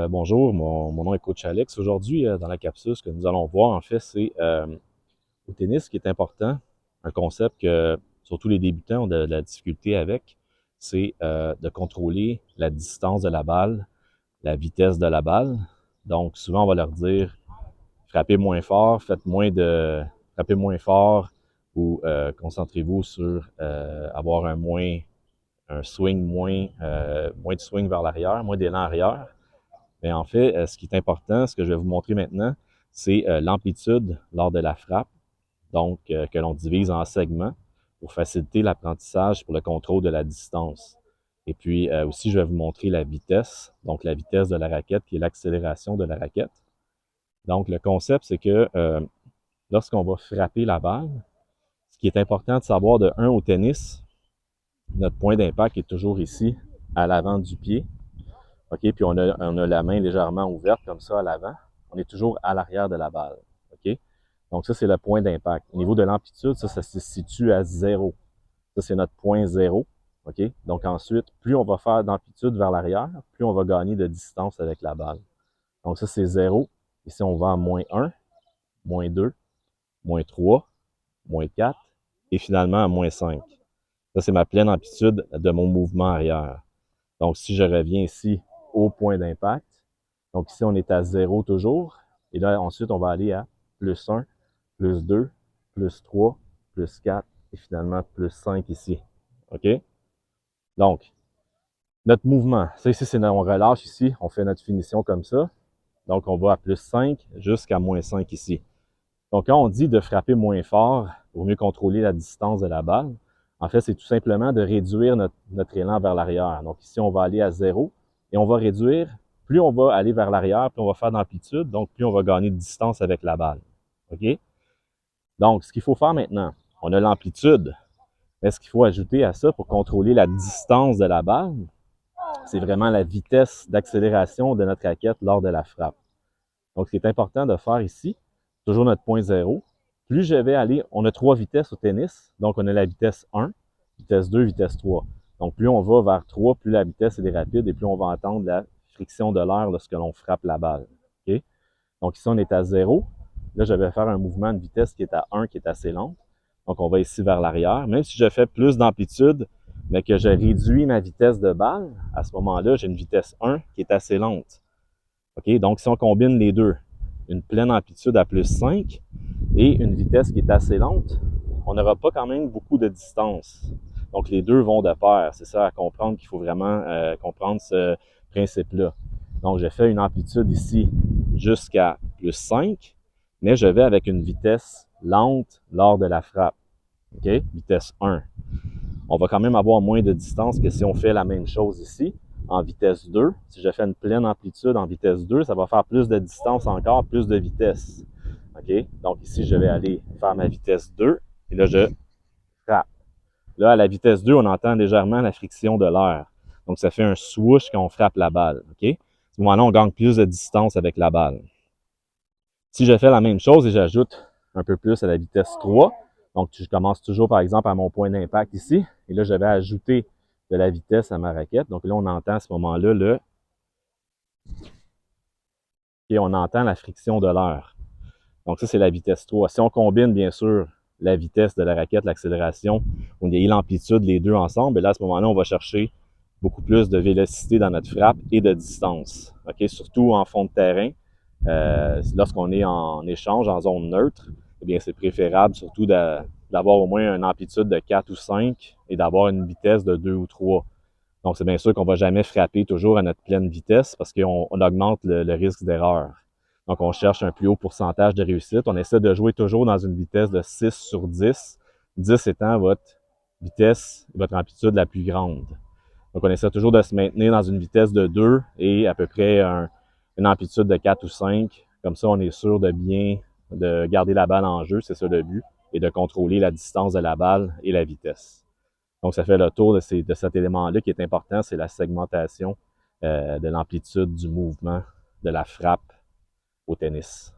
Bonjour, mon nom est Coach Alex. Aujourd'hui, dans la capsule, ce que nous allons voir, en fait, c'est au tennis, ce qui est important, un concept que surtout les débutants ont de la difficulté avec, c'est de contrôler la distance de la balle, la vitesse de la balle. Donc, souvent, on va leur dire, frappez moins fort, frappez moins fort ou concentrez-vous sur avoir un swing moins de swing vers l'arrière, moins d'élan arrière. Mais en fait, ce qui est important, ce que je vais vous montrer maintenant, c'est l'amplitude lors de la frappe, donc que l'on divise en segments pour faciliter l'apprentissage pour le contrôle de la distance. Et puis aussi, je vais vous montrer la vitesse, donc la vitesse de la raquette, qui est l'accélération de la raquette. Donc, le concept, c'est que lorsqu'on va frapper la balle, ce qui est important de savoir de 1 au tennis, notre point d'impact est toujours ici, à l'avant du pied. OK, puis on a la main légèrement ouverte comme ça à l'avant. On est toujours à l'arrière de la balle. OK? Donc ça, c'est le point d'impact. Au niveau de l'amplitude, ça se situe à 0. Ça, c'est notre point 0. OK? Donc ensuite, plus on va faire d'amplitude vers l'arrière, plus on va gagner de distance avec la balle. Donc ça, c'est 0. Ici, on va à moins 1, moins 2, moins 3, moins 4 et finalement à moins 5. Ça, c'est ma pleine amplitude de mon mouvement arrière. Donc si je reviens ici au point d'impact, donc ici, on est à 0 toujours. Et là, ensuite, on va aller à plus 1, plus 2, plus 3, plus 4 et finalement plus 5 ici. OK? Donc, notre mouvement, ça ici, c'est on relâche ici, on fait notre finition comme ça. Donc, on va à plus 5 jusqu'à moins 5 ici. Donc, quand on dit de frapper moins fort pour mieux contrôler la distance de la balle, en fait, c'est tout simplement de réduire notre élan vers l'arrière. Donc ici, on va aller à 0 et on va réduire. Plus on va aller vers l'arrière, plus on va faire d'amplitude, donc plus on va gagner de distance avec la balle. OK? Donc, ce qu'il faut faire maintenant, on a l'amplitude, mais ce qu'il faut ajouter à ça pour contrôler la distance de la balle, c'est vraiment la vitesse d'accélération de notre raquette lors de la frappe. Donc, ce qui est important de faire ici, toujours notre point 0. Plus je vais aller, on a 3 vitesses au tennis, donc on a la vitesse 1, vitesse 2, vitesse 3. Donc, plus on va vers 3, plus la vitesse est rapide et plus on va entendre la friction de l'air lorsque l'on frappe la balle. Okay? Donc, ici, on est à 0. Là, je vais faire un mouvement de vitesse qui est à 1, qui est assez lent. Donc, on va ici vers l'arrière. Même si je fais plus d'amplitude, mais que je réduis ma vitesse de balle, à ce moment-là, j'ai une vitesse 1 qui est assez lente. OK? Donc, si on combine les deux, une pleine amplitude à plus 5 et une vitesse qui est assez lente, on n'aura pas quand même beaucoup de distance. Donc, les deux vont de pair. C'est ça à comprendre qu'il faut vraiment comprendre ce principe-là. Donc, je fais une amplitude ici jusqu'à plus 5, mais je vais avec une vitesse lente lors de la frappe. OK? Vitesse 1. On va quand même avoir moins de distance que si on fait la même chose ici en vitesse 2. Si je fais une pleine amplitude en vitesse 2, ça va faire plus de distance encore, plus de vitesse. OK? Donc ici, je vais aller faire ma vitesse 2 et là, je frappe. Là, à la vitesse 2, on entend légèrement la friction de l'air. Donc, ça fait un swoosh quand on frappe la balle. OK? À ce moment-là, on gagne plus de distance avec la balle. Si je fais la même chose et j'ajoute un peu plus à la vitesse 3, donc je commence toujours par exemple à mon point d'impact ici, et là je vais ajouter de la vitesse à ma raquette. Donc là, on entend à ce moment-là et on entend la friction de l'air. Donc ça, c'est la vitesse 3. Si on combine bien sûr la vitesse de la raquette, l'accélération, on a l'amplitude, les deux ensemble, et là à ce moment-là, on va chercher beaucoup plus de vélocité dans notre frappe et de distance. OK? Surtout en fond de terrain. Lorsqu'on est en échange, en zone neutre, eh bien, c'est préférable surtout d'avoir au moins une amplitude de 4 ou 5 et d'avoir une vitesse de 2 ou 3. Donc, c'est bien sûr qu'on ne va jamais frapper toujours à notre pleine vitesse parce qu'on augmente le risque d'erreur. Donc, on cherche un plus haut pourcentage de réussite. On essaie de jouer toujours dans une vitesse de 6 sur 10, 10 étant votre vitesse, votre amplitude la plus grande. Donc, on essaie toujours de se maintenir dans une vitesse de 2 et à peu près une amplitude de 4 ou 5. Comme ça, on est sûr de garder la balle en jeu, c'est ça le but, et de contrôler la distance de la balle et la vitesse. Donc, ça fait le tour de cet élément-là qui est important, c'est la segmentation de l'amplitude du mouvement de la frappe au tennis.